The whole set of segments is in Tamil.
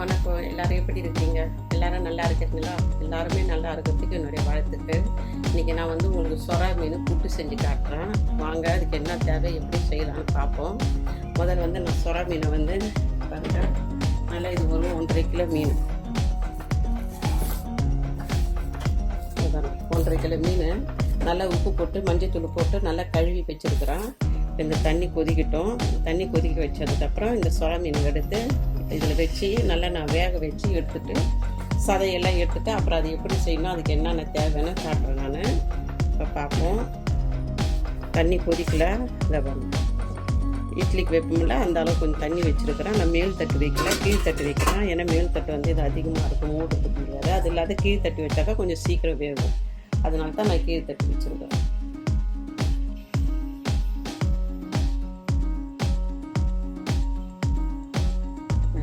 வணக்கம். எல்லாரும் எப்படி இருக்கீங்க? எல்லாரும் நல்லா இருக்கிறீங்களா? எல்லாருமே நல்லா இருக்கிறதுக்கு என்னுடைய வாழ்த்துக்கள். இன்றைக்கி நான் வந்து உங்களுக்கு சொரா மீன் புட்டு செஞ்சு காட்டுறேன். வாங்க, அதுக்கு என்ன தேவை, எப்படி செய்யலான்னு பார்ப்போம். முதல்ல வந்து நான் சொரா மீனை வந்து பாருங்க, நல்லா இது ஒரு 1.5 கிலோ மீன், 1.5 கிலோ மீன் நல்லா உப்பு போட்டு மஞ்சத்தூள் போட்டு நல்லா கழுவி வச்சுருக்குறேன். இந்த தண்ணி கொதிக்கட்டும். தண்ணி கொதிக்க வச்சதுக்கப்புறம் இந்த சொரா மீன் எடுத்து இதில் வச்சு நல்லா நான் வேக வச்சு எடுத்துட்டு சதையெல்லாம் எடுத்துட்டு அப்புறம் அது எப்படி செய்யணும், அதுக்கு என்னென்ன தேவைன்னு காட்டுறேன். நான் இப்போ பார்ப்போம். தண்ணி கொதிக்கல, இதை இட்லிக்கு வைப்போம்ல அந்த அளவுக்கு கொஞ்சம் தண்ணி வச்சுருக்கிறேன். நான் மேல் தட்டு வைக்கல, கீழ் தட்டு வைக்கிறேன். ஏன்னா மேல் தட்டு வந்து இது அதிகமாக இருக்கும், மூடுறதுக்கு முடியாது. அது இல்லாத கீழ் தட்டு வச்சாக்கா கொஞ்சம் சீக்கிரம் வேகும். அதனால தான் நான் கீழ் தட்டு வச்சுருக்கிறேன்.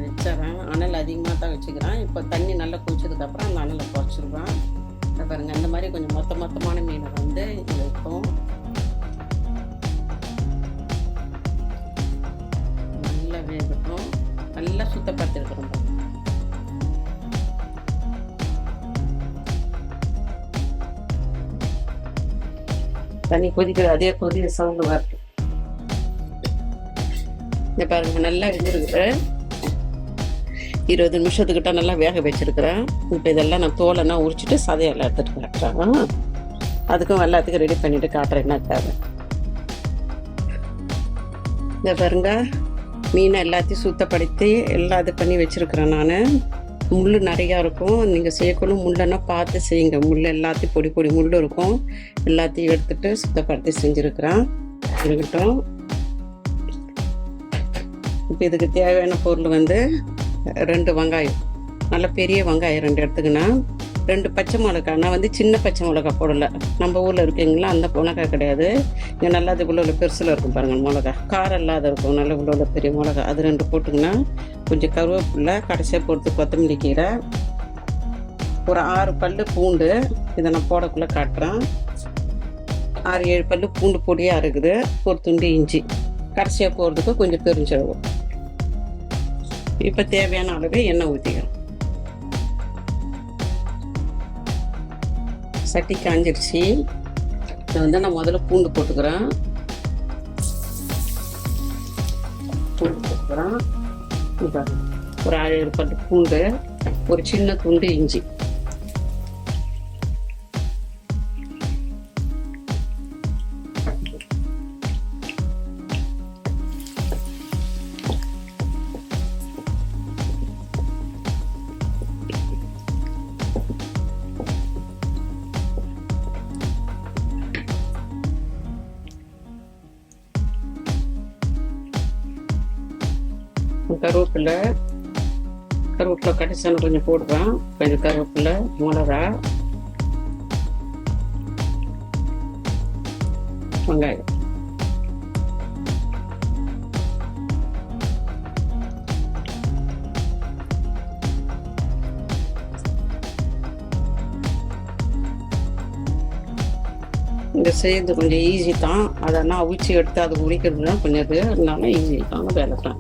வச்சிடறேன். அனல் அதிகமாக தான் வச்சுக்கிறேன். இப்போ தண்ணி நல்லா குளிச்சதுக்கப்புறம் அந்த அனலை குறைச்சிருவேன். பாருங்கள், இந்த மாதிரி கொஞ்சம் மொத்தமான மீனை வந்து இதில் வைப்போம். நல்லா வேகட்டும். நல்லா சுத்தப்படுத்திருக்கிறோம். தண்ணி கொதிக்கிற அதே கொதிய சவுண்டு வருது. இந்த பாருங்க, நல்லா வெந்திருக்குது. 20 நிமிஷத்துக்கிட்ட நல்லா வேக வச்சிருக்கிறேன். இப்போ இதெல்லாம் நான் தோலெல்லாம் உரிச்சிட்டு சதையெல்லாம் எடுத்துட்டு காட்டுறேன். அதுக்கும் எல்லாத்துக்கும் ரெடி பண்ணிட்டு காட்டுறேன் என்ன தேவை. இந்த பாருங்க, மீனை எல்லாத்தையும் சுத்தப்படுத்தி எல்லாம் இது பண்ணி வச்சிருக்கிறேன். நான் முள் நிறையா இருக்கும். நீங்கள் செய்யக்கணும், முள்ளன்னா பார்த்து செய்யுங்க. முள் எல்லாத்தையும் பொடி முள் இருக்கும். எல்லாத்தையும் எடுத்துட்டு சுத்தப்படுத்தி செஞ்சுருக்கிறேன். இருக்கட்டும். இப்போ இதுக்கு தேவையான பொருள் வந்து 2 வெங்காயம், நல்ல பெரிய வெங்காயம் 2 எடுத்துக்கினா, 2 பச்சை மிளகாய். நான் வந்து சின்ன பச்சை மிளகாய் போடலை. நம்ம ஊரில் இருக்குங்களா அந்த மிளகாய் கிடையாது. இங்கே நல்லா அது உள்ள பெருசில் இருக்கும் பாருங்கள் மிளகா. காரம் இல்லாத இருக்கும், நல்ல உள்ள பெரிய மிளகா. அது 2 போட்டுங்கன்னா கொஞ்சம் கருவேப்பில்லை, கடைசியாக போட்டு கொத்தமல்லி கீரை, ஒரு 6 பல்லு பூண்டு. இதை நான் போடக்குள்ளே காட்டுறேன். 6-7 பல்லு பூண்டு பொடியாக இருக்குது. ஒரு துண்டு இஞ்சி, கடைசியாக போகிறதுக்கு கொஞ்சம் பெருஞ்சீரகம். இப்போ தேவையான அளவு எண்ணெய் ஊற்றிக்கிறோம். சட்டி காஞ்சிருச்சு. இதை வந்து நான் முதல்ல பூண்டு போட்டுக்கிறேன். ஒரு 6-7 பல்லு பூண்டு, ஒரு சின்ன துண்டு இஞ்சி. கருவேப்பிலை கடைசியான கொஞ்சம் போடுவேன். கொஞ்சம் கருவேப்பிலை, மிளகா, வெங்காயம். இந்த செய்யறது கொஞ்சம் ஈஸி தான். அதெல்லாம் அவிச்சு எடுத்து அது உரிக்கிறது தான் கொஞ்சம் இது இருந்தாலும் ஈஸி தான், வேலை தான்.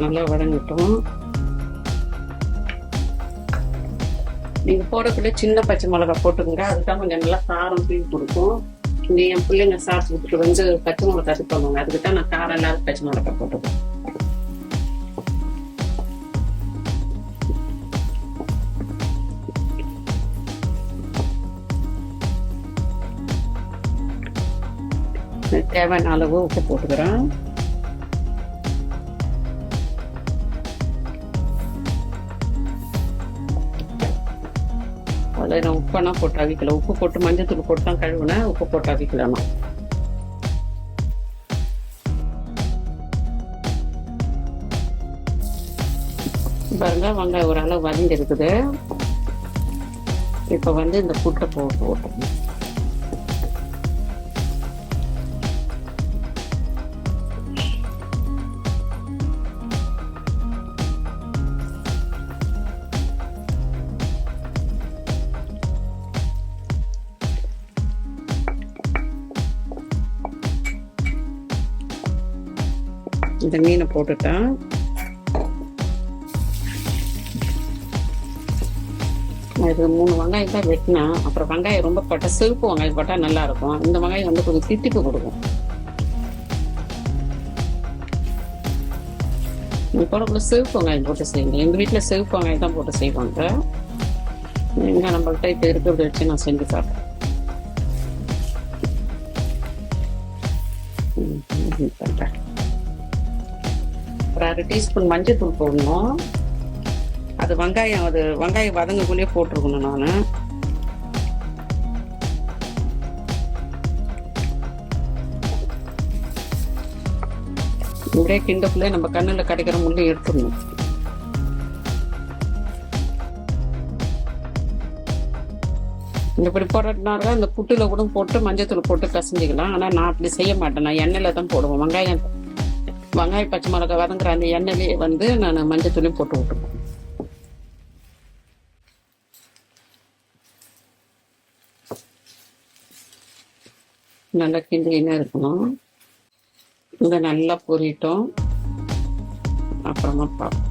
நல்லா வதங்கட்டும். நீங்கள் போடக்குள்ள சின்ன பச்சை மிளகா போட்டுக்கோங்க. அதுதான் கொஞ்சம் நல்லா காரம் தூக்கி கொடுக்கும். இந்த என் பிள்ளைங்க சாப்பிட்டு வந்து பச்சை மிளகா இது பண்ணுவாங்க. அதுக்கு தான் நான் காரம் இல்லாத பச்சை மிளகா போட்டுக்குவேன். தேவையான அளவு உப்பு போட்டுக்கிறேன். அதில் நான் உப்பெல்லாம் போட்டு அவிக்கல. உப்பு போட்டு மஞ்சத்தூள் போட்டு தான் கழுவுனேன். உப்பு போட்டு அவிக்கலாமா. பாருங்க, வெங்காயம் ஒரு அளவு வதங்கி இருக்குது. இப்போ வந்து இந்த புட்டை போட்டு ஓட்டணும். இந்த மீனை போட்டுட்டேன். இது 3 வெங்காயம் தான் வெட்டினேன். அப்புறம் வெங்காயம் ரொம்ப போட்டால் சிவப்பு வெங்காயம் போட்டால் நல்லாயிருக்கும். இந்த வெங்காயம் வந்து கொஞ்சம் திட்டிப்பு கொடுக்கும். போடக்குள்ள சிவப்பு வெங்காயம் போட்டு செய்யுங்க. எங்கள் வீட்டில் சிவப்பு வெங்காயம் தான் போட்டு செய்வாங்க. எங்கே நம்மள்கிட்ட இப்போ இருக்கிறத வச்சு நான் செஞ்சு சாப்பிட்டேன். ஒரு 1/2 டீஸ்பூன் மஞ்சள் தூள் போடணும். அது வெங்காயம் வதங்கக்குள்ளேயே போட்டிருக்கணும். நான் இப்படியே கிண்டக்குள்ளே நம்ம கண்ணில் கிடைக்கிற முள்ளே எடுத்துடணும். இப்படி போடுறதுனால இந்த புட்டில் கூட போட்டு மஞ்சத்தூள் போட்டு பிசைஞ்சிக்கலாம். ஆனால் நான் அப்படி செய்ய மாட்டேன். நான் எண்ணெயில் தான் போடுவேன். வெங்காயம் பச்சை மிளகாய் வதங்குற அந்த எண்ணெயிலே வந்து நான் மஞ்சத்தூளையும் போட்டு விட்டுருவேன். நல்லா கிண்டினா இருக்கணும். இதை நல்லா பொரிட்டோம். அப்புறமா பார்ப்போம்.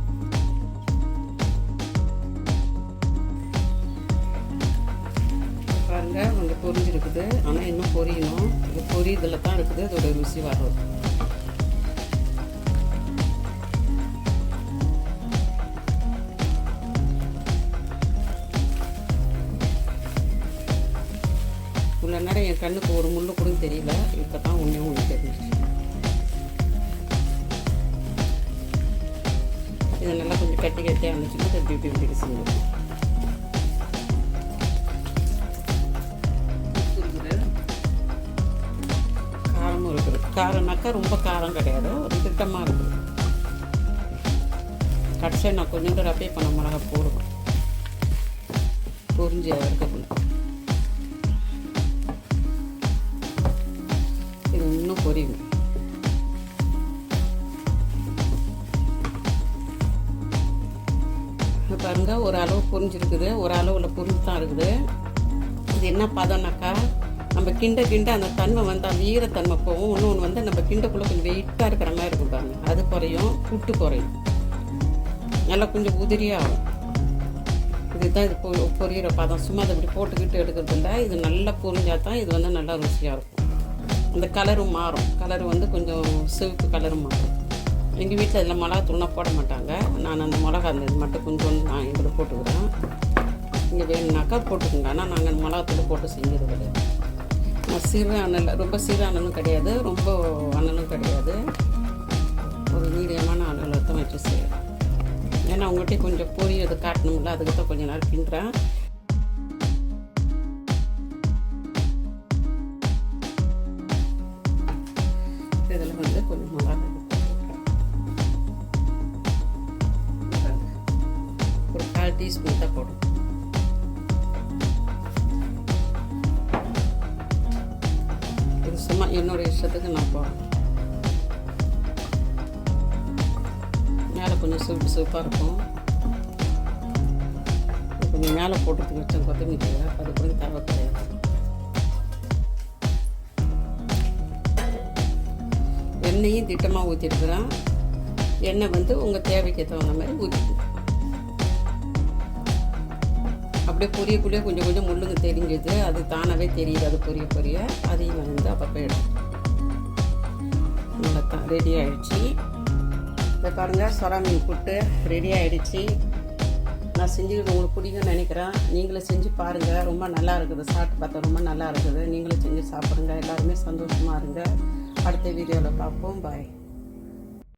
பாருங்க, கொஞ்சம் பொரிஞ்சிருக்குது. ஆனால் இன்னும் பொரியணும். இது பொரியுதில் தான் இருக்குது அதோட ருசி வர்றது. இவ்வளோ நேரம் என் கண்ணுக்கு ஒரு முள்ளு கூட தெரியல. இப்போ தான் ஒன்று தெரிஞ்சிச்சு. இது நல்லா கொஞ்சம் கட்டியாக இருந்துச்சுன்னா அது இப்படி செஞ்சிடும். காரமும் இருக்குது. காரம்னாக்கா ரொம்ப காரம் கிடையாது, ஒரு திட்டமாக இருக்குது. கடைசியாக நான் கொஞ்சோண்டு ரப்பே பண்ண மிளகா போடுவேன். பொரிஞ்சு இருக்கணும். இது இன்னும் பொரியும். பாருங்க, ஒரு அளவு பொரிஞ்சிருக்குது. ஒரு அளவில் பொரிஞ்சு தான் இருக்குது. இது என்ன பதம்னாக்கா, நம்ம கிண்ட அந்த தன்மை வந்து அந்த ஈரத்தன்மை போகும். இன்னொன்று வந்து நம்ம கிண்டக்குள்ளே கொஞ்சம் வெயிட்டாக இருக்கிற மாதிரி இருக்கும் பாருங்க. அது குறையும், புட்டு குறையும். நல்லா கொஞ்சம் உதிரியாகும். இதுதான் இது பொரியிற பதம். சும்மா அதை இப்படி போட்டுக்கிட்டு எடுக்கிறது இல்லை. இது நல்லா பொரிஞ்சால் தான் இது வந்து நல்லா ருசியாக இருக்கும். அந்த கலரும் மாறும். கலர் வந்து கொஞ்சம் சிவப்பு கலரும் மாறும். எங்கள் வீட்டில் இதில் மிளகாத்தூள்லாம் போட மாட்டாங்க. நான் அந்த மிளகா அந்த இது மட்டும் கொஞ்சம் நான் எங்களுக்கு போட்டுக்கிறேன். இங்கே வேணும்னாக்கா போட்டுக்கோங்க. ஆனால் நாங்கள் மிளகாத்தூள் போட்டு செஞ்சிருக்கிறது. நான் சிறு அனல், ரொம்ப சிறு அனலும் கிடையாது, ரொம்ப அனலும் கிடையாது. ஒரு மீடியமான அனலில் தான் வச்சு செய்கிறேன். ஏன்னா அவங்ககிட்ட கொஞ்சம் பொரியது காட்டணும்ல, அதுக்கு தான் கொஞ்சம் நேரம் கிண்டுறேன். இதில் வந்து கொஞ்சம் மிளகா ஒரு 1/4 டீஸ்பூன் தான் போடும். இது சும்மா என்னோட இஷ்டத்துக்கு நான் போடுறேன். மேலே கொஞ்சம் சிவப்பாக இருக்கும். கொஞ்சம் மேலே போட்டுட்டு வச்சேன் கொத்தமல்லி. அது கொஞ்சம் தேவை கிடையாது. எண்ணெயும் திட்டமாக ஊற்றிருக்கிறேன். எண்ணெய் வந்து உங்கள் தேவைக்கு தகுந்த மாதிரி ஊற்றிக்கணும். அப்படியே பொரியக்குள்ளேயே கொஞ்சம் கொஞ்சம் முள்ளுங்க தெரிஞ்சது. அது தானாகவே தெரியுது. அது பொரிய அதையும் வந்து அப்பப்போ எடுத்து நல்லா தான் ரெடி ஆகிடுச்சு. இதை பாருங்கள், சொரா மீன் புட்டு ரெடி ஆகிடுச்சு. நான் செஞ்சுக்கிட்டு உங்களுக்கு பிடிக்கும்னு நினைக்கிறேன். நீங்களும் செஞ்சு பாருங்கள். ரொம்ப நல்லா இருக்குது. சாப்பிட்டு பார்த்தா ரொம்ப நல்லா இருக்குது. நீங்களும் செஞ்சு சாப்பிடுங்க. எல்லாருமே சந்தோஷமாக இருங்க. அடுத்த வீடியோவில் பார்ப்போம். பாய்.